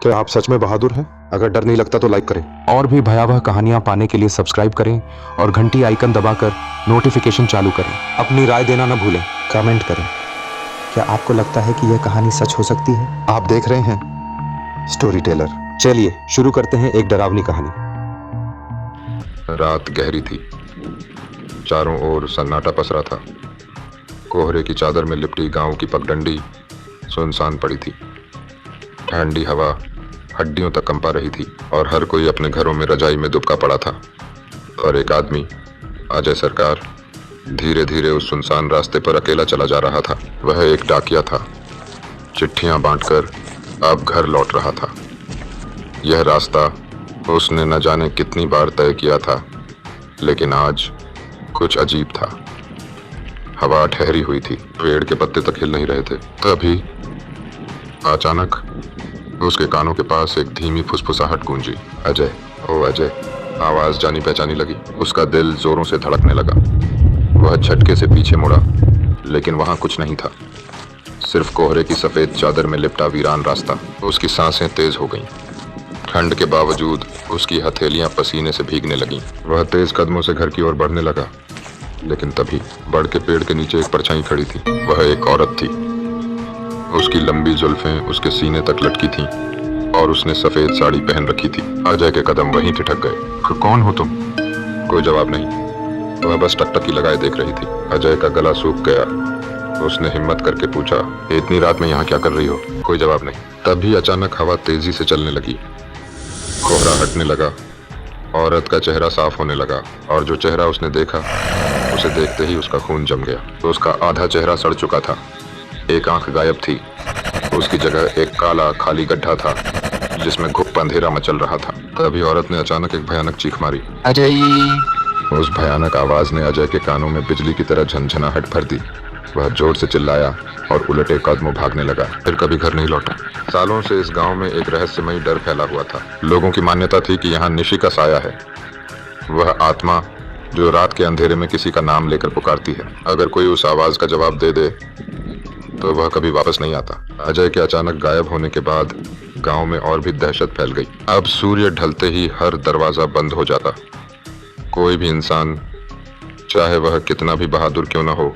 क्या आप सच में बहादुर हैं? अगर डर नहीं लगता तो लाइक करें। और भी भयावह कहानियां पाने के लिए सब्सक्राइब करें और घंटी आइकन दबाकर नोटिफिकेशन चालू करें। अपनी राय देना न भूलें। कमेंट करें। क्या आपको लगता है कि यह कहानी सच हो सकती है? आप देख रहे हैं स्टोरी टेलर। चलिए शुरू करते हैं एक डरावनी कहानी। रात गहरी थी। चारों ओर सन्नाटा पसरा था। कोहरे की चादर में लिपटी गांव की पगडंडी सुनसान पड़ी थी। ठंडी हवा हड्डियों तक कंपा रही थी और हर कोई अपने घरों में रजाई में दुबका पड़ा था। और एक आदमी, अजय सरकार, धीरे धीरे उस सुनसान रास्ते पर अकेला चला जा रहा था। वह एक डाकिया था, चिट्ठियां बांटकर अब घर लौट रहा था। यह रास्ता उसने न जाने कितनी बार तय किया था, लेकिन आज कुछ अजीब था। हवा ठहरी हुई थी, पेड़ के पत्ते तक हिल नहीं रहे थे। तभी अचानक उसके कानों के पास एक धीमी फुसफुसाहट गूंजी। अजय, ओ अजय। आवाज जानी पहचानी लगी। उसका दिल जोरों से धड़कने लगा। वह झटके से पीछे मुड़ा, लेकिन वहां कुछ नहीं था, सिर्फ कोहरे की सफेद चादर में लिपटा वीरान रास्ता। उसकी सांसें तेज हो गईं। ठंड के बावजूद उसकी हथेलियां पसीने से भीगने लगीं। वह तेज कदमों से घर की ओर बढ़ने लगा, लेकिन तभी बड़ के पेड़ के नीचे एक परछाई खड़ी थी। वह एक औरत थी। उसकी लंबी जुल्फें उसके सीने तक लटकी थीं और उसने सफेद साड़ी पहन रखी थी। अजय के कदम वहीं ठिठक गए। कौन हो तुम? कोई जवाब नहीं। वह बस टकटकी लगाए देख रही थी। अजय का गला सूख गया। उसने हिम्मत करके पूछा, इतनी रात में यहाँ क्या कर रही हो? कोई जवाब नहीं। तभी अचानक हवा तेजी से चलने लगी। कोहरा हटने लगा। औरत का चेहरा साफ होने लगा और जो चेहरा उसने देखा, उसे देखते ही उसका खून जम गया। तो उसका आधा चेहरा सड़ चुका था। एक आंख गायब थी। उसकी जगह एक काला खाली गड्ढा था जिसमें घुप अंधेरा मचल रहा था। तभी औरत ने अचानक एक भयानक चीख मारी, अजय। उस भयानक आवाज ने अजय के कानों में बिजली की तरह झनझनाहट भर दी। वह जोर से चिल्लाया और उलटे कदमों भागने लगा। फिर कभी घर नहीं लौटा। सालों से इस गांव में एक रहस्यमयी डर फैला हुआ था। लोगों की मान्यता थी कि यहाँ निशी का साया है, वह आत्मा जो रात के अंधेरे में किसी का नाम लेकर पुकारती है। अगर कोई उस आवाज का जवाब दे दे तो वह कभी वापस नहीं आता। अजय के अचानक गायब होने के बाद गांव में और भी दहशत फैल गई। अब सूर्य ढलते ही हर दरवाजा बंद हो जाता। कोई भी इंसान, चाहे वह कितना भी बहादुर क्यों न हो,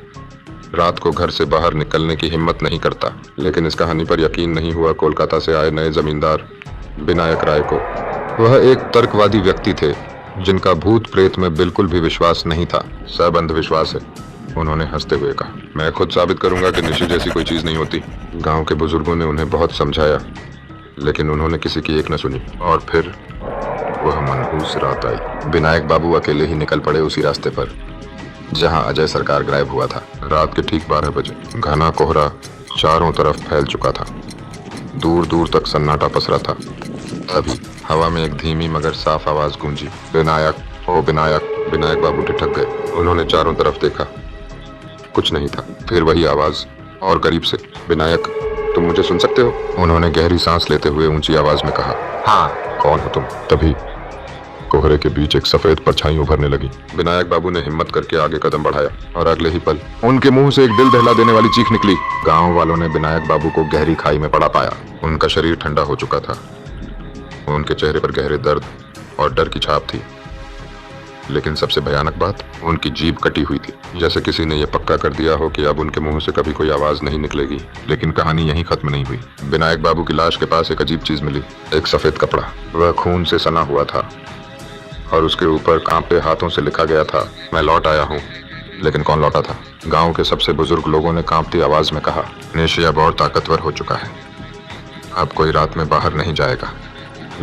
रात को घर से बाहर निकलने की हिम्मत नहीं करता। लेकिन इस कहानी पर यकीन नहीं हुआ कोलकाता से आए नए जमींदार विनायक राय को। वह एक तर्कवादी व्यक्ति थे जिनका भूत प्रेत में बिल्कुल भी विश्वास नहीं था। सब अंधविश्वास है, उन्होंने हंसते हुए कहा। मैं खुद साबित करूंगा कि निशी जैसी कोई चीज नहीं होती। गांव के बुजुर्गों ने उन्हें बहुत समझाया, लेकिन उन्होंने किसी की एक न सुनी। और फिर वह मनहूस रात आई। विनायक बाबू अकेले ही निकल पड़े उसी रास्ते पर जहां अजय सरकार गायब हुआ था। रात के ठीक 12 बजे घना कोहरा चारों तरफ फैल चुका था। दूर दूर तक सन्नाटा पसरा था। तभी हवा में एक धीमी मगर साफ आवाज गूंजी, विनायक, ओ विनायक। विनायक बाबू ठिठक गए। उन्होंने चारों तरफ देखा, कुछ नहीं था। फिर वही आवाज और करीब से, विनायक, तुम मुझे सुन सकते हो? उन्होंने गहरी सांस लेते हुए ऊंची आवाज में कहा, हाँ। कौन हो तुम? तभी कोहरे के बीच एक सफेद परछाई उभरने लगी। विनायक बाबू ने हिम्मत करके आगे कदम बढ़ाया और अगले ही पल उनके मुंह से एक दिल दहला देने वाली चीख निकली। गांव वालों ने विनायक बाबू को गहरी खाई में पड़ा पाया। उनका शरीर ठंडा हो चुका था। उनके चेहरे पर गहरे दर्द और डर की छाप थी, लेकिन सबसे भयानक बात, उनकी जीभ कटी हुई थी, जैसे किसी ने यह पक्का कर दिया हो कि अब उनके मुंह से कभी कोई आवाज नहीं निकलेगी। लेकिन कहानी यहीं खत्म नहीं हुई। विनायक बाबू की लाश के पास एक अजीब चीज मिली, एक सफेद कपड़ा। वह खून से सना हुआ था और उसके ऊपर कांपते हाथों से लिखा गया था, मैं लौट आया हूँ। लेकिन कौन लौटा था? गांव के सबसे बुजुर्ग लोगों ने कांपती आवाज में कहा, निशी अब और ताकतवर हो चुका है, अब कोई रात में बाहर नहीं जाएगा।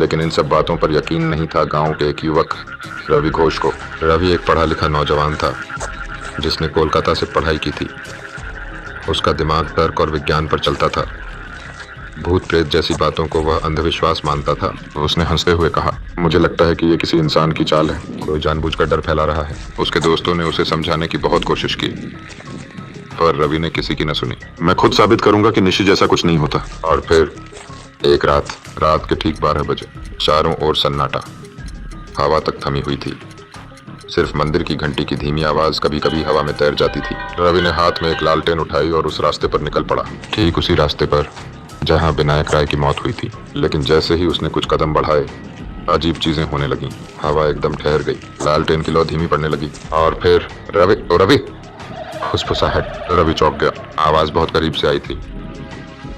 लेकिन इन सब बातों पर यकीन नहीं था गांव के एक युवक रवि घोष को। रवि एक पढ़ा लिखा नौजवान था जिसने कोलकाता से पढ़ाई की थी। उसका दिमाग तर्क और विज्ञान पर चलता था। भूत प्रेत जैसी बातों को वह अंधविश्वास मानता था। उसने हंसते हुए कहा, मुझे लगता है कि ये किसी इंसान की चाल है, कोई जानबूझकर डर फैला रहा है। उसके दोस्तों ने उसे समझाने की बहुत कोशिश की, पर रवि ने किसी की न सुनी। मैं खुद साबित करूंगा कि निशी जैसा कुछ नहीं होता। और फिर एक रात के ठीक 12 बजे चारों ओर सन्नाटा, हवा तक थमी हुई थी। सिर्फ मंदिर की घंटी की धीमी आवाज कभी कभी हवा में तैर जाती थी। रवि ने हाथ में एक लालटेन उठाई और उस रास्ते पर निकल पड़ा। ठीक उसी रास्ते पर जहां विनायक राय की मौत हुई थी। लेकिन जैसे ही उसने कुछ कदम बढ़ाए, अजीब चीजें होने लगीं। हवा एकदम ठहर गई, लालटेन की लौ धीमी पड़ने लगी, और फिर रवि रवि फुसफुसाहट। रवि चौंक गया। आवाज बहुत करीब से आई थी,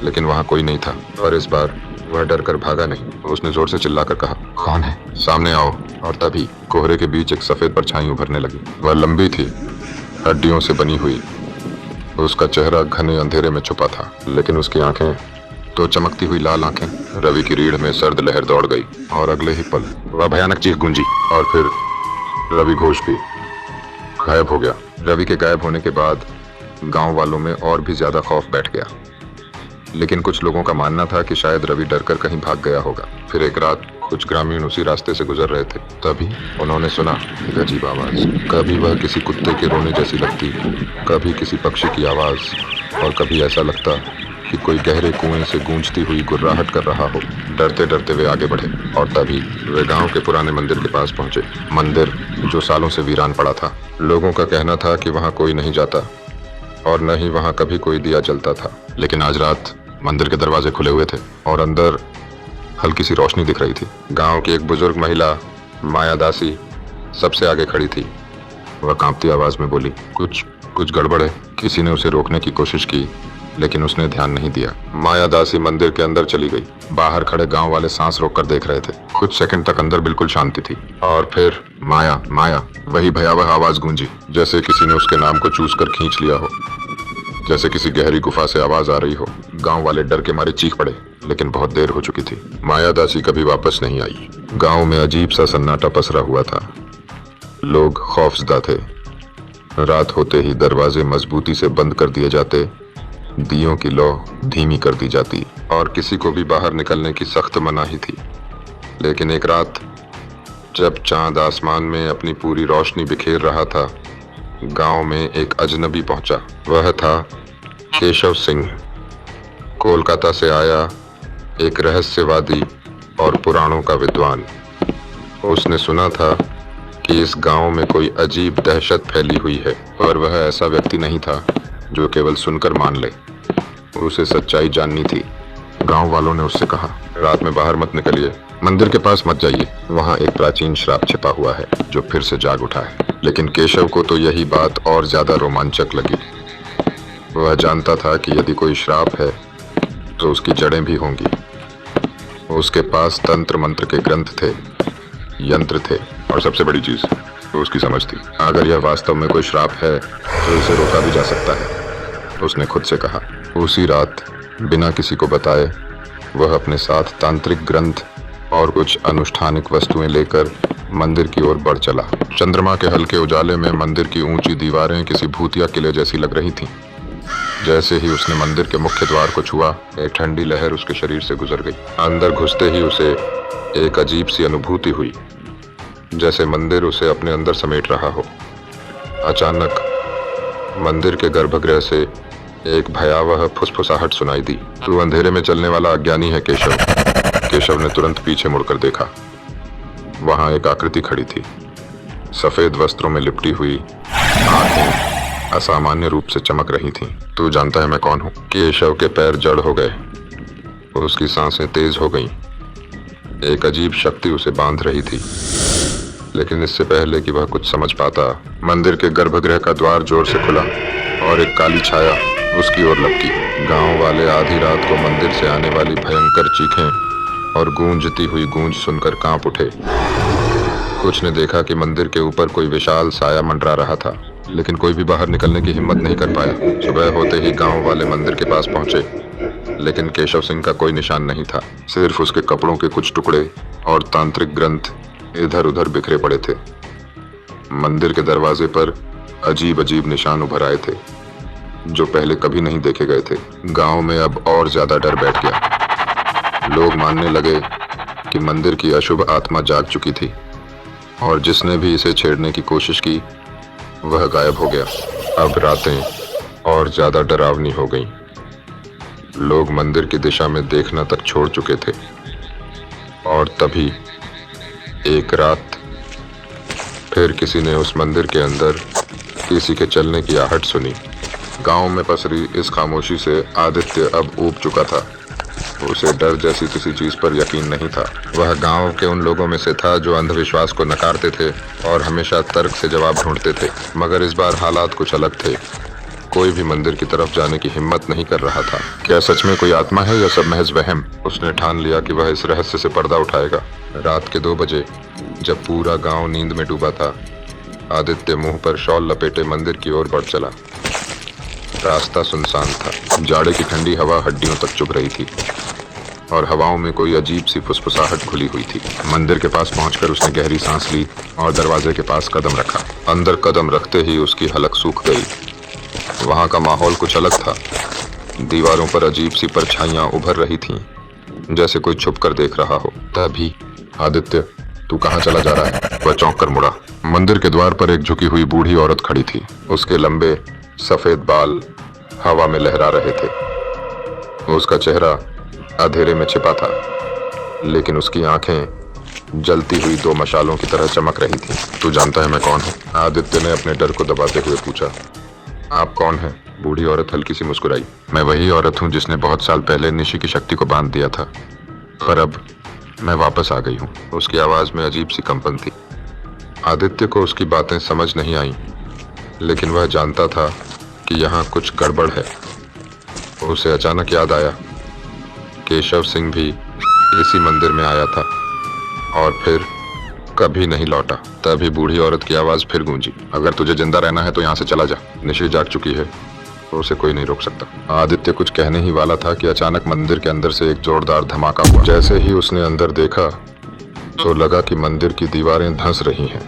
लेकिन वहां कोई नहीं था। और इस बार वह डर कर भागा नहीं। उसने जोर से चिल्लाकर कहा, कौन है? सामने आओ। और तभी कोहरे के बीच एक सफेद परछाई उभरने लगी। वह लंबी थी, हड्डियों से बनी हुई। उसका चेहरा घने अंधेरे में छुपा था, लेकिन उसकी आंखें तो चमकती हुई लाल आंखें। रवि की रीढ़ में सर्द लहर दौड़ गई, और अगले ही पल वह भयानक चीख गूंजी, और फिर रवि घोष भी गायब हो गया। रवि के गायब होने के बाद गांव वालों में और भी ज्यादा खौफ बैठ गया, लेकिन कुछ लोगों का मानना था कि शायद रवि डरकर कहीं भाग गया होगा। फिर एक रात कुछ ग्रामीण उसी रास्ते से गुजर रहे थे, तभी उन्होंने सुना एक अजीब आवाज। कभी वह किसी कुत्ते के रोने जैसी लगती, कभी किसी पक्षी की आवाज, और कभी ऐसा लगता कि कोई गहरे कुएं से गूंजती हुई गुर्राहट कर रहा हो। डरते डरते वे आगे बढ़े, और तभी वे गांव के पुराने मंदिर के पास पहुंचे। मंदिर जो सालों से वीरान पड़ा था। लोगों का कहना था कि वहां कोई नहीं जाता, और न ही वहां कभी कोई दिया जलता था। लेकिन आज रात मंदिर के दरवाजे खुले हुए थे, और अंदर हल्की सी रोशनी दिख रही थी। गांव की एक बुजुर्ग महिला माया दासी सबसे आगे खड़ी थी। वह कांपती आवाज में बोली, कुछ गड़बड़ है। किसी ने उसे रोकने की कोशिश की, लेकिन उसने ध्यान नहीं दिया। माया दासी मंदिर के अंदर चली गई। बाहर खड़े गांव वाले सांस रोककर देख रहे थे। कुछ सेकंड तक अंदर बिल्कुल शांति थी, और फिर माया माया वही भयावह आवाज गूंजी, जैसे किसी ने उसके नाम को चूस कर खींच लिया हो, जैसे किसी गहरी गुफा से आवाज आ रही हो। गांव वाले डर के मारे चीख पड़े, लेकिन बहुत देर हो चुकी थी। माया दासी कभी वापस नहीं आई। गांव में अजीब सा सन्नाटा पसरा हुआ था। लोग खौफजदा थे। रात होते ही दरवाजे मजबूती से बंद कर दिए जाते, दियों की लौ धीमी कर दी जाती, और किसी को भी बाहर निकलने की सख्त मनाही थी। लेकिन एक रात जब चांद आसमान में अपनी पूरी रोशनी बिखेर रहा था, गांव में एक अजनबी पहुंचा। वह था केशव सिंह, कोलकाता से आया एक रहस्यवादी और पुराणों का विद्वान। उसने सुना था कि इस गांव में कोई अजीब दहशत फैली हुई है, और वह ऐसा व्यक्ति नहीं था जो केवल सुनकर मान ले। उसे सच्चाई जाननी थी। गांव वालों ने उससे कहा, रात में बाहर मत निकलिए, मंदिर के पास मत जाइए, वहां एक प्राचीन श्राप छिपा हुआ है जो फिर से जाग उठा है। लेकिन केशव को तो यही बात और ज्यादा रोमांचक लगी। वह जानता था कि यदि कोई श्राप है तो उसकी जड़ें भी होंगी। उसके पास तंत्र मंत्र के ग्रंथ थे, यंत्र थे, और सबसे बड़ी चीज तो उसकी समझ थी। अगर यह वास्तव में कोई श्राप है तो इसे रोका भी जा सकता है, उसने खुद से कहा। उसी रात बिना किसी को बताए वह अपने साथ तांत्रिक ग्रंथ और कुछ अनुष्ठानिक वस्तुएं लेकर मंदिर की ओर बढ़ चला। चंद्रमा के हल्के उजाले में मंदिर की ऊंची दीवारें किसी भूतिया किले जैसी लग रही थीं। जैसे ही उसने मंदिर के मुख्य द्वार को छुआ, एक ठंडी लहर उसके शरीर से गुजर गई। अंदर घुसते ही उसे एक अजीब सी अनुभूति हुई, जैसे मंदिर उसे अपने अंदर समेट रहा हो। अचानक मंदिर के गर्भगृह से एक भयावह फुसफुसाहट सुनाई दी। तू अंधेरे में चलने वाला अज्ञानी है केशव। केशव ने तुरंत पीछे मुड़कर देखा। वहां एक आकृति खड़ी थी, सफेद वस्त्रों में लिपटी हुई, आंखें असामान्य रूप से चमक रही थीं। तू जानता है मैं कौन हूं? केशव के पैर जड़ हो गए, उसकी सांसें तेज हो गईं। एक अजीब शक्ति उसे बांध रही थी, लेकिन इससे पहले कि वह कुछ समझ पाता, मंदिर के गर्भगृह का द्वार जोर से खुला और एक काली छाया उसकी ओर लपकी। गांव वाले आधी रात को मंदिर से आने वाली भयंकर चीखें और गूंजती हुई गूंज सुनकर कांप उठे। कुछ ने देखा कि मंदिर के ऊपर कोई विशाल साया मंडरा रहा था, लेकिन कोई भी बाहर निकलने की हिम्मत नहीं कर पाया। सुबह होते ही गांव वाले मंदिर के पास पहुंचे, लेकिन केशव सिंह का कोई निशान नहीं था। सिर्फ उसके कपड़ों के कुछ टुकड़े और तांत्रिक ग्रंथ इधर उधर बिखरे पड़े थे। मंदिर के दरवाजे पर अजीब अजीब निशान उभर आए थे, जो पहले कभी नहीं देखे गए थे। गांव में अब और ज्यादा डर बैठ गया। लोग मानने लगे कि मंदिर की अशुभ आत्मा जाग चुकी थी, और जिसने भी इसे छेड़ने की कोशिश की वह गायब हो गया। अब रातें और ज्यादा डरावनी हो गईं। लोग मंदिर की दिशा में देखना तक छोड़ चुके थे। और तभी एक रात फिर किसी ने उस मंदिर के अंदर किसी के चलने की आहट सुनी। गांव में पसरी इस खामोशी से आदित्य अब ऊब चुका था। उसे डर जैसी किसी चीज पर यकीन नहीं था। वह गांव के उन लोगों में से था जो अंधविश्वास को नकारते थे और हमेशा तर्क से जवाब ढूंढते थे। मगर इस बार हालात कुछ अलग थे। कोई भी मंदिर की तरफ जाने की हिम्मत नहीं कर रहा था। क्या सच में कोई आत्मा है या सब महज वहम? उसने ठान लिया कि वह इस रहस्य से पर्दा उठाएगा। रात के 2 बजे जब पूरा गांव नींद में डूबा था, आदित्य मुंह पर शॉल लपेटे मंदिर की ओर बढ़ चला। रास्ता सुनसान था। जाड़े की ठंडी हवा हड्डियों तक चुभ रही थी और हवाओं में कोई अजीब सी फुसफुसाहट घुली हुई थी। मंदिर के पास पहुंचकर उसने गहरी सांस ली और दरवाजे के पास कदम रखा। अंदर कदम रखते ही उसकी हलक सूख गई। वहां का माहौल कुछ अलग था। दीवारों पर अजीब सी परछाइयां उभर रही थीं, जैसे कोई छुप कर देख रहा हो। तभी आदित्य, तू कहाँ चला जा रहा है? वह चौंक कर मुड़ा। मंदिर के द्वार पर एक झुकी हुई बूढ़ी औरत खड़ी थी। उसके लंबे सफेद बाल हवा में लहरा रहे थे। उसका चेहरा अंधेरे में छिपा था, लेकिन उसकी आंखें जलती हुई 2 मशालों की तरह चमक रही थीं। तू जानता है मैं कौन हूँ? आदित्य ने अपने डर को दबाते हुए पूछा। आप कौन हैं? बूढ़ी औरत हल्की सी मुस्कुराई। मैं वही औरत हूँ जिसने बहुत साल पहले निशि की शक्ति को बांध दिया था, पर अब मैं वापस आ गई हूँ। उसकी आवाज में अजीब सी कंपन थी। आदित्य को उसकी बातें समझ नहीं आईं, लेकिन वह जानता था कि यहाँ कुछ गड़बड़ है। उसे अचानक याद आया, केशव सिंह भी इसी मंदिर में आया था और फिर कभी नहीं लौटा। तभी बूढ़ी औरत की आवाज फिर गूंजी। अगर तुझे जिंदा रहना है तो यहाँ से चला जा। निशि जाग चुकी है, तो उसे कोई नहीं रोक सकता। आदित्य कुछ कहने ही वाला था कि अचानक मंदिर के अंदर से एक जोरदार धमाका हुआ। जैसे ही उसने अंदर देखा तो लगा कि मंदिर की दीवारें धंस रही हैं।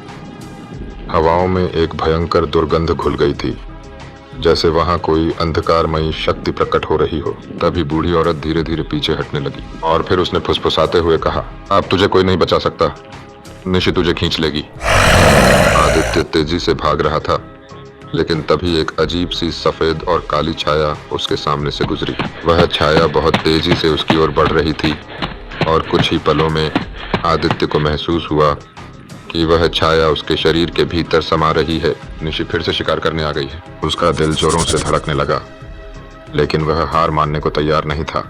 हवाओं में एक भयंकर दुर्गंध घुल गई थी, जैसे वहां कोई अंधकारमयी शक्ति प्रकट हो रही हो। तभी बूढ़ी औरत धीरे धीरे पीछे हटने लगी और फिर उसने फुसफुसाते हुए कहा, अब तुझे कोई नहीं बचा सकता, निशि तुझे खींच लेगी। आदित्य तेजी से भाग रहा था, लेकिन तभी एक अजीब सी सफेद और काली छाया उसके सामने से गुजरी। वह छाया बहुत तेजी से उसकी ओर बढ़ रही थी और कुछ ही पलों में आदित्य को महसूस हुआ कि वह छाया उसके शरीर के भीतर समा रही है। निशि फिर से शिकार करने आ गई है। उसका दिल जोरों से धड़कने लगा, लेकिन वह हार मानने को तैयार नहीं था।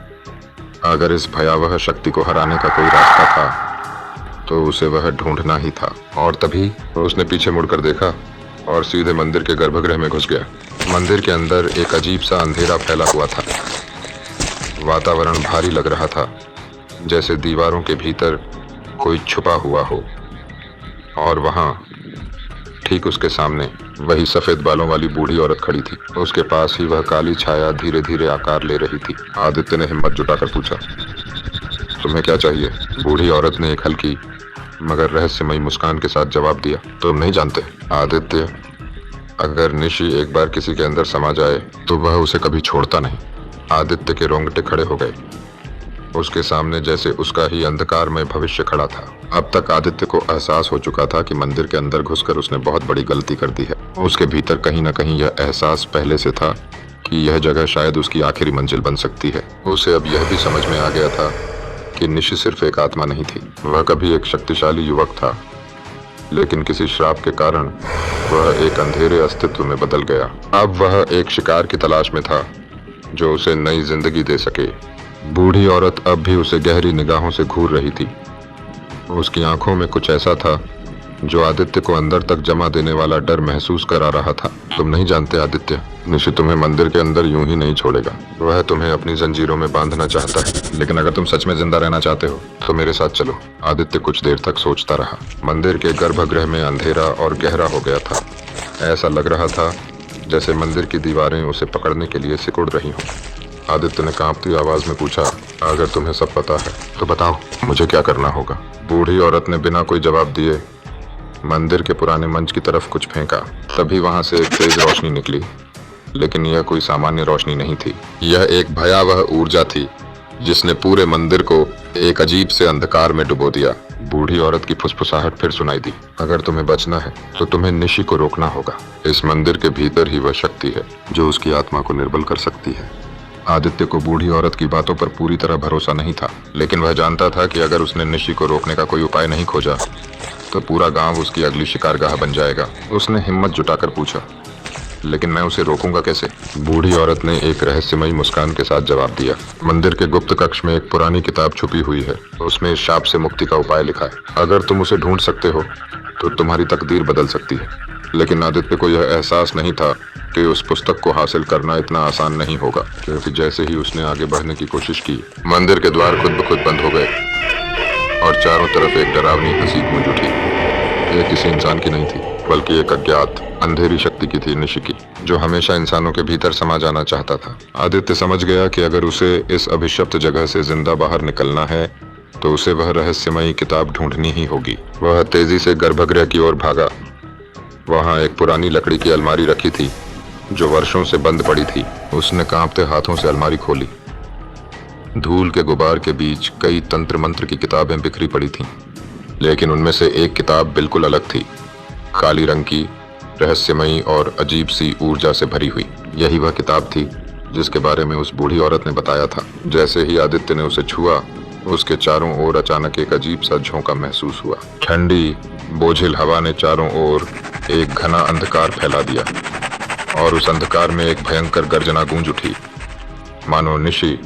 अगर इस भयावह शक्ति को हराने का कोई रास्ता था तो उसे वह ढूंढना ही था। और तभी उसने पीछे मुड़कर देखा और सीधे मंदिर के गर्भगृह में घुस गया। मंदिर के अंदर एक अजीब सा अंधेरा फैला हुआ था। वातावरण भारी लग रहा था, जैसे दीवारों के भीतर कोई छुपा हुआ हो। और वहां ठीक उसके सामने वही सफेद बालों वाली बूढ़ी औरत खड़ी थी। उसके पास ही वह काली छाया धीरे धीरे आकार ले रही थी। आदित्य ने हिम्मत जुटाकर पूछा, तुम्हें क्या चाहिए? बूढ़ी औरत ने एक हल्की मगर रहस्यमयी मुस्कान के साथ जवाब दिया, तुम नहीं जानते आदित्य, अगर निशि एक बार किसी के अंदर समा जाए तो वह उसे कभी छोड़ता नहीं। आदित्य के रोंगटे खड़े हो गए। उसके सामने जैसे उसका ही अंधकार में भविष्य खड़ा था। अब तक आदित्य को एहसास हो चुका था कि मंदिर के अंदर घुसकर उसने बहुत बड़ी गलती कर दी है। उसके भीतर कहीं न कहीं यह एहसास पहले से था कि यह जगह शायद उसकी आखिरी मंजिल बन सकती है। उसे अब यह भी समझ में आ गया था कि निशि सिर्फ एक आत्मा नहीं थी, वह कभी एक शक्तिशाली युवक था, लेकिन किसी श्राप के कारण वह एक अंधेरे अस्तित्व में बदल गया। अब वह एक शिकार की तलाश में था जो उसे नई जिंदगी दे सके। बूढ़ी औरत अब भी उसे गहरी निगाहों से घूर रही थी। उसकी आंखों में कुछ ऐसा था जो आदित्य को अंदर तक जमा देने वाला डर महसूस करा रहा था। तुम नहीं जानते आदित्य, निशि तुम्हें मंदिर के अंदर यूं ही नहीं छोड़ेगा। वह तुम्हें अपनी जंजीरों में बांधना चाहता है, लेकिन अगर तुम सच में जिंदा रहना चाहते हो तो मेरे साथ चलो। आदित्य कुछ देर तक सोचता रहा। मंदिर के गर्भगृह में अंधेरा और गहरा हो गया था। ऐसा लग रहा था जैसे मंदिर की दीवारें उसे पकड़ने के लिए सिकुड़ रही हों। आदित्य ने कांपती आवाज में पूछा, अगर तुम्हें सब पता है तो बताओ, मुझे क्या करना होगा? बूढ़ी औरत ने बिना कोई जवाब दिए मंदिर के पुराने मंच की तरफ कुछ फेंका। तभी वहां से एक तेज रोशनी निकली, लेकिन यह कोई सामान्य रोशनी नहीं थी। यह एक भयावह ऊर्जा थी जिसने पूरे मंदिर को एक अजीब से अंधकार में डुबो दिया। बूढ़ी औरत की फुसफुसाहट फिर सुनाई दी, अगर तुम्हें बचना है तो तुम्हें निशि को रोकना होगा। इस मंदिर के भीतर ही वह शक्ति है जो उसकी आत्मा को निर्बल कर सकती है। आदित्य को बूढ़ी औरत की बातों पर पूरी तरह भरोसा नहीं था, लेकिन वह जानता था कि अगर उसने निशि को रोकने का कोई उपाय नहीं खोजा तो पूरा गांव उसकी अगली शिकारगाह बन जाएगा। उसने हिम्मत जुटाकर पूछा, लेकिन मैं उसे रोकूंगा कैसे? बूढ़ी औरत ने एक रहस्यमयी मुस्कान के साथ जवाब दिया। मंदिर के गुप्त कक्ष में एक पुरानी किताब छुपी हुई है। उसमें इस शाप से मुक्ति का उपाय लिखा है। अगर तुम उसे ढूंढ सकते हो तो तुम्हारी तकदीर बदल सकती है। लेकिन आदित्य को यह एहसास नहीं था कि उस पुस्तक को हासिल करना इतना आसान नहीं होगा, क्योंकि जैसे ही उसने आगे बढ़ने की कोशिश की, मंदिर के द्वार खुद ब खुद बंद हो गए और चारों तरफ एक डरावनी हंसी गूंज उठी। यह किसी इंसान की नहीं थी, बल्कि एक अज्ञात अंधेरी शक्ति की थी, निशि की, जो हमेशा इंसानों के भीतर समा जाना चाहता था। आदित्य समझ गया कि अगर उसे इस अभिशप्त जगह से जिंदा बाहर निकलना है तो उसे वह रहस्यमयी किताब ढूंढनी ही होगी। वह तेजी से गर्भगृह की ओर भागा। वहां एक पुरानी लकड़ी की अलमारी रखी थी जो वर्षों से बंद पड़ी थी। उसने कांपते हाथों से अलमारी खोली। धूल के गुबार के बीच कई तंत्र मंत्र की किताबें बिखरी पड़ी थीं, लेकिन उनमें से एक किताब बिल्कुल अलग थी, काली रंग की, रहस्यमयी और अजीब सी ऊर्जा से भरी हुई। यही वह किताब थी जिसके बारे में उस बूढ़ी औरत ने बताया था। जैसे ही आदित्य ने उसे छुआ, उसके चारों ओर अचानक एक अजीब सा झोंका महसूस हुआ। ठंडी बोझिल हवा ने चारों ओर एक घना अंधकार फैला दिया और उस अंधकार में एक भयंकर गर्जना गूंज उठी, मानो निशि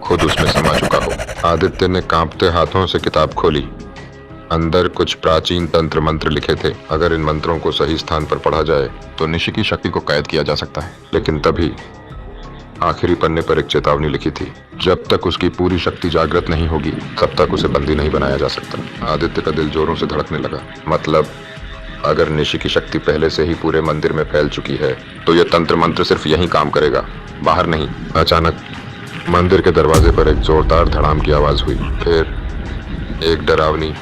खुद उसमें समा चुका हो। आदित्य ने कांपते हाथों से किताब खोली। अंदर कुछ प्राचीन तंत्र मंत्र लिखे थे। अगर इन मंत्रों को सही स्थान पर पढ़ा जाए तो निशि की शक्ति को कैद किया जा सकता है। लेकिन तभी आखिरी पन्ने पर एक चेतावनी लिखी थी, जब तक उसकी पूरी शक्ति जागृत नहीं होगी तब तक उसे बंदी नहीं बनाया जा सकता। आदित्य का दिल जोरों से धड़कने लगा। मतलब अगर निशि की शक्ति पहले से ही पूरे मंदिर में फैल चुकी है तो यह तंत्र मंत्र सिर्फ यहीं काम करेगा, बाहर नहीं। अचानक मंदिर के दरवाजे पर एक जोरदार धड़ाम की आवाज हुई। फिर एक डरावनी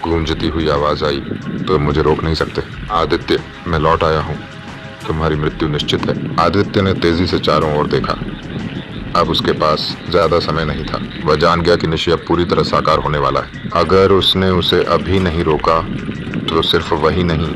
गूंजती हुई आवाज आई, तो मुझे रोक नहीं सकते। आदित्य, मैं लौट आया हूँ, तुम्हारी मृत्यु निश्चित है। आदित्य ने तेजी से चारों ओर देखा। अब उसके पास ज्यादा समय नहीं था। वह जान गया कि निशि अब पूरी तरह साकार होने वाला है। अगर उसने उसे अभी नहीं रोका तो सिर्फ वही नहीं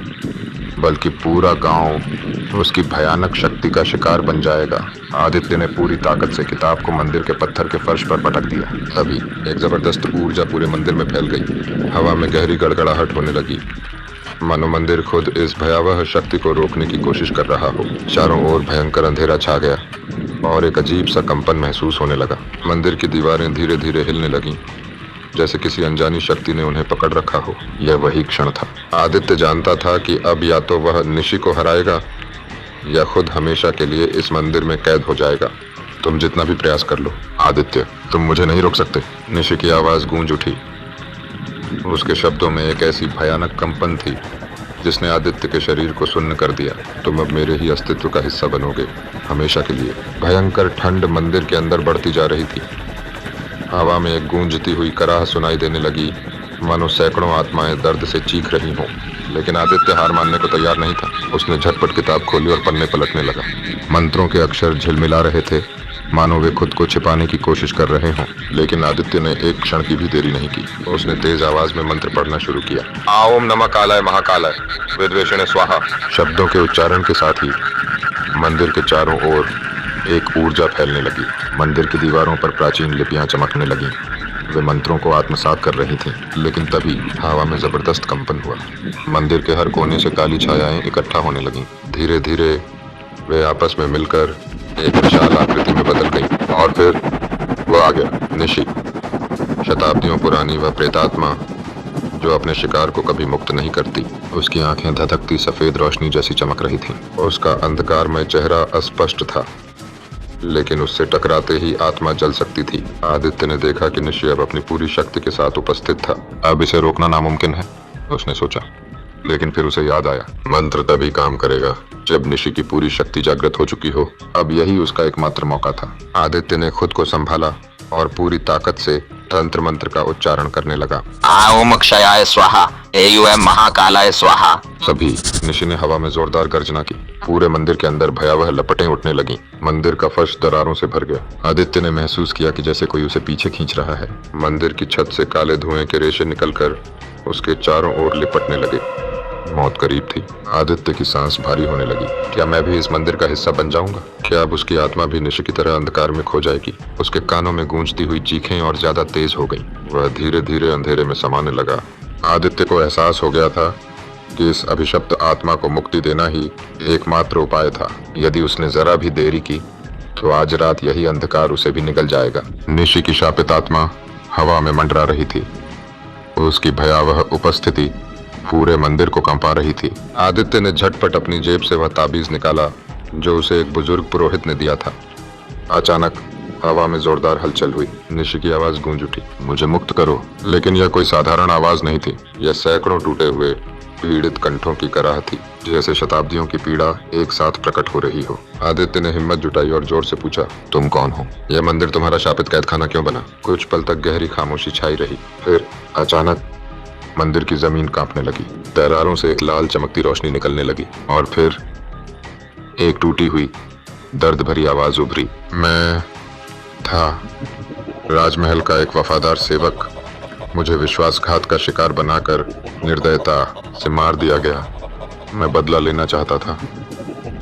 बल्कि पूरा गांव उसकी भयानक शक्ति का शिकार बन जाएगा। आदित्य ने पूरी ताकत से किताब को मंदिर के पत्थर के फर्श पर पटक दिया। तभी एक जबरदस्त ऊर्जा पूरे मंदिर में फैल गई। हवा में गहरी गड़गड़ाहट होने लगी, मानो मंदिर खुद इस भयावह शक्ति को रोकने की कोशिश कर रहा हो। चारों ओर भयंकर अंधेरा छा गया और एक अजीब सा कंपन महसूस होने लगा। मंदिर की दीवारें धीरे धीरे हिलने लगीं, जैसे किसी अनजानी शक्ति ने उन्हें पकड़ रखा हो। यह वही क्षण था। आदित्य जानता था कि अब या तो वह निशि को हराएगा या खुद हमेशा के लिए इस मंदिर में कैद हो जाएगा। तुम जितना भी प्रयास कर लो आदित्य, तुम मुझे नहीं रोक सकते। निशि की आवाज गूंज उठी। उसके शब्दों में एक ऐसी भयानक कंपन थी जिसने आदित्य के शरीर को सुन्न कर दिया। तुम अब मेरे ही अस्तित्व का हिस्सा बनोगे, हमेशा के लिए। भयंकर ठंड मंदिर के अंदर बढ़ती जा रही थी। हवा में एक गूंजती हुई कराह सुनाई देने लगी, मानो सैकड़ों आत्माएं दर्द से चीख रही हों। लेकिन आदित्य हार मानने को तैयार नहीं था। उसने झटपट किताब खोली और पन्ने पलटने लगा। मंत्रों के अक्षर झिलमिला रहे थे, मानो वे खुद को छिपाने की कोशिश कर रहे हों। लेकिन आदित्य ने एक क्षण की भी देरी नहीं की। उसने तेज आवाज में मंत्र पढ़ना शुरू किया। ओम नमः कालाय महाकालाय विद्वेषणे स्वाहा। शब्दों के उच्चारण के साथ ही मंदिर के चारों ओर एक ऊर्जा फैलने लगी। मंदिर की दीवारों पर प्राचीन लिपियां चमकने लगीं। वे मंत्रों को आत्मसात कर रही थीं। लेकिन तभी हवा में जबरदस्त कंपन हुआ। मंदिर के हर कोने से काली छायाएं इकट्ठा होने लगीं। धीरे धीरे वे आपस में मिलकर एक विशाल आकृति में बदल गई। और फिर वो आ गया, निशि, शताब्दियों पुरानी वह प्रेतात्मा जो अपने शिकार को कभी मुक्त नहीं करती। उसकी आंखें धधकती सफेद रोशनी जैसी चमक रही थीं। उसका अंधकारमय चेहरा अस्पष्ट था, लेकिन उससे टकराते ही आत्मा जल सकती थी। आदित्य ने देखा कि निशि अब अपनी पूरी शक्ति के साथ उपस्थित था। अब इसे रोकना नामुमकिन है, उसने सोचा। लेकिन फिर उसे याद आया, मंत्र तभी काम करेगा जब निशि की पूरी शक्ति जागृत हो चुकी हो। अब यही उसका एकमात्र मौका था। आदित्य ने खुद को संभाला और पूरी ताकत से तंत्र मंत्र का उच्चारण करने लगा। ओम क्षयाय स्वाहा, एयुएम महाकालाय स्वाहा। सभी निशि ने हवा में जोरदार गर्जना की। पूरे मंदिर के अंदर भयावह लपटें उठने लगीं। मंदिर का फर्श दरारों से भर गया। आदित्य ने महसूस किया कि जैसे कोई उसे पीछे खींच रहा है। मंदिर की छत से काले धुएं के रेशे निकलकर उसके चारों ओर लिपटने लगे। मौत करीब थी। आदित्य की सांस भारी होने लगी। क्या मैं भी इस मंदिर का हिस्सा बन जाऊंगा? क्या अब उसकी आत्मा भी निशि की तरह अंधकार में खो जाएगी? उसके कानों में गूंजती हुई चीखें और ज्यादा तेज हो गईं। वह धीरे धीरे अंधेरे में समाने लगा। आदित्य को एहसास हो गया था कि इस अभिशप्त आत्मा को मुक्ति देना ही एकमात्र उपाय था। यदि उसने जरा भी देरी की तो आज रात यही अंधकार उसे भी निगल जाएगा। निशि की शापित आत्मा हवा में मंडरा रही थी। उसकी भयावह उपस्थिति पूरे मंदिर को कंपा रही थी। आदित्य ने झटपट अपनी जेब से वह ताबीज निकाला जो उसे एक बुजुर्ग पुरोहित ने दिया था। अचानक हवा में जोरदार हलचल हुई। निशि की आवाज गूंज उठी, मुझे मुक्त करो। लेकिन यह कोई साधारण आवाज नहीं थी। यह सैकड़ों टूटे हुए पीड़ित कंठों की कराह थी, जैसे शताब्दियों की पीड़ा एक साथ प्रकट हो रही हो। आदित्य ने हिम्मत जुटाई और जोर से पूछा, तुम कौन हो? यह मंदिर तुम्हारा शापित कैदखाना क्यों बना? कुछ पल तक गहरी खामोशी छाई रही। फिर अचानक मंदिर की जमीन कांपने लगी। दरारों से एक लाल चमकती रोशनी निकलने लगी और फिर एक टूटी हुई दर्द भरी आवाज उभरी। मैं था राजमहल का एक वफादार सेवक। मुझे विश्वासघात का शिकार बनाकर निर्दयता से मार दिया गया। मैं बदला लेना चाहता था,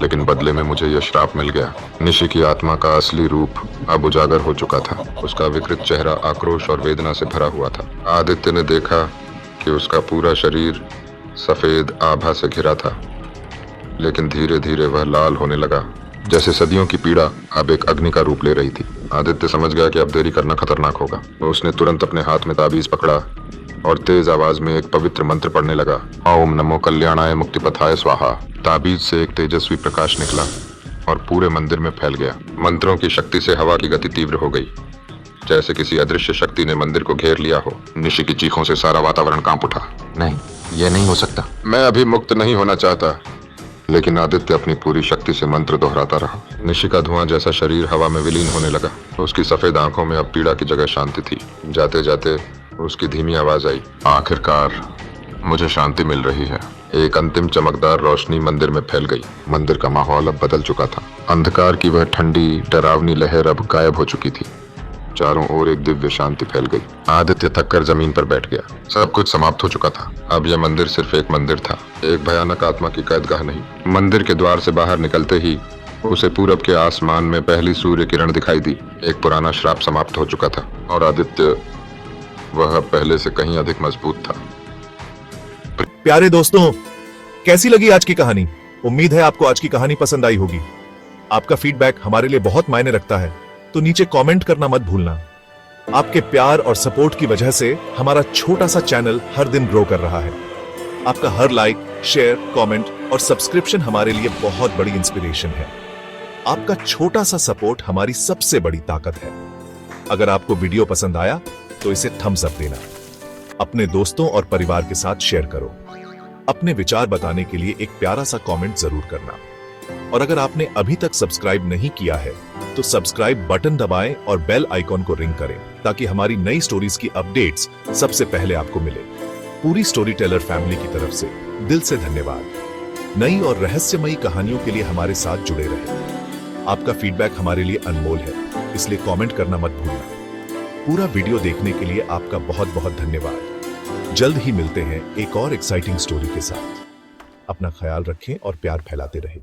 लेकिन बदले में मुझे यह श्राप मिल गया। निशि की आत्मा का असली रूप अब उजागर हो चुका था। उसका विकृत चेहरा आक्रोश और वेदना से भरा हुआ था। आदित्य ने देखा कि उसका पूरा शरीर सफेद आभा से घिरा था, लेकिन धीरे धीरे वह लाल होने लगा, जैसे सदियों की पीड़ा अब एक अग्नि का रूप ले रही थी। आदित्य समझ गया कि अब देरी करना खतरनाक होगा। उसने तुरंत अपने हाथ में ताबीज पकड़ा और तेज आवाज में एक पवित्र मंत्र पढ़ने लगा। ओम नमो कल्याणाय मुक्तिपथाय स्वाहा। ताबीज से एक तेजस्वी प्रकाश निकला और पूरे मंदिर में फैल गया। मंत्रों की शक्ति से हवा की गति तीव्र हो गई, जैसे किसी अदृश्य शक्ति ने मंदिर को घेर लिया हो। निशि की चीखों से सारा वातावरण कांप उठा। नहीं, यह नहीं हो सकता। मैं अभी मुक्त नहीं होना चाहता। लेकिन आदित्य अपनी पूरी शक्ति से मंत्र दोहराता रहा। निशि का धुआं जैसा शरीर हवा में विलीन होने लगा। उसकी सफेद आंखों में अब पीड़ा की जगह शांति थी। जाते जाते उसकी धीमी आवाज आई, आखिरकार मुझे शांति मिल रही है। एक अंतिम चमकदार रोशनी मंदिर में फैल गई। मंदिर का माहौल अब बदल चुका था। अंधकार की वह ठंडी डरावनी लहर अब गायब हो चुकी थी। चारों ओर एक दिव्य शांति फैल गई। आदित्य थककर जमीन पर बैठ गया। सब कुछ समाप्त हो चुका था। अब यह मंदिर सिर्फ एक मंदिर था, एक भयानक आत्मा की कैदगाह नहीं। मंदिर के द्वार से बाहर निकलते ही उसे पूरब के आसमान में पहली सूर्य किरण दिखाई दी। एक पुराना श्राप समाप्त हो चुका था और आदित्य वह पहले से कहीं अधिक मजबूत था। प्यारे दोस्तों, कैसी लगी आज की कहानी? उम्मीद है आपको आज की कहानी पसंद आई होगी। आपका फीडबैक हमारे लिए बहुत मायने रखता है, तो नीचे कमेंट करना मत भूलना। आपके प्यार और सपोर्ट की वजह से हमारा छोटा सा चैनल हर दिन ग्रो कर रहा है। आपका हर लाइक, शेयर, कमेंट और सब्सक्रिप्शन हमारे लिए बहुत बड़ी इंस्पिरेशन है। आपका छोटा सा सपोर्ट हमारी सबसे बड़ी ताकत है। अगर आपको वीडियो पसंद आया तो इसे थम्स अप देना, अपने दोस्तों और परिवार के साथ शेयर करो। अपने विचार बताने के लिए एक प्यारा सा कमेंट जरूर करना। और अगर आपने अभी तक सब्सक्राइब नहीं किया है तो सब्सक्राइब बटन दबाएं और बेल आइकॉन को रिंग करें, ताकि हमारी नई स्टोरीज की अपडेट्स सबसे पहले आपको मिले। पूरी स्टोरी टेलर फैमिली की तरफ से दिल से धन्यवाद। नई और रहस्यमयी कहानियों के लिए हमारे साथ जुड़े रहें। आपका फीडबैक हमारे लिए अनमोल है, इसलिए कमेंट करना मत भूलना। पूरा वीडियो देखने के लिए आपका बहुत बहुत धन्यवाद। जल्द ही मिलते हैं एक और एक्साइटिंग स्टोरी के साथ। अपना ख्याल रखें और प्यार फैलाते रहें।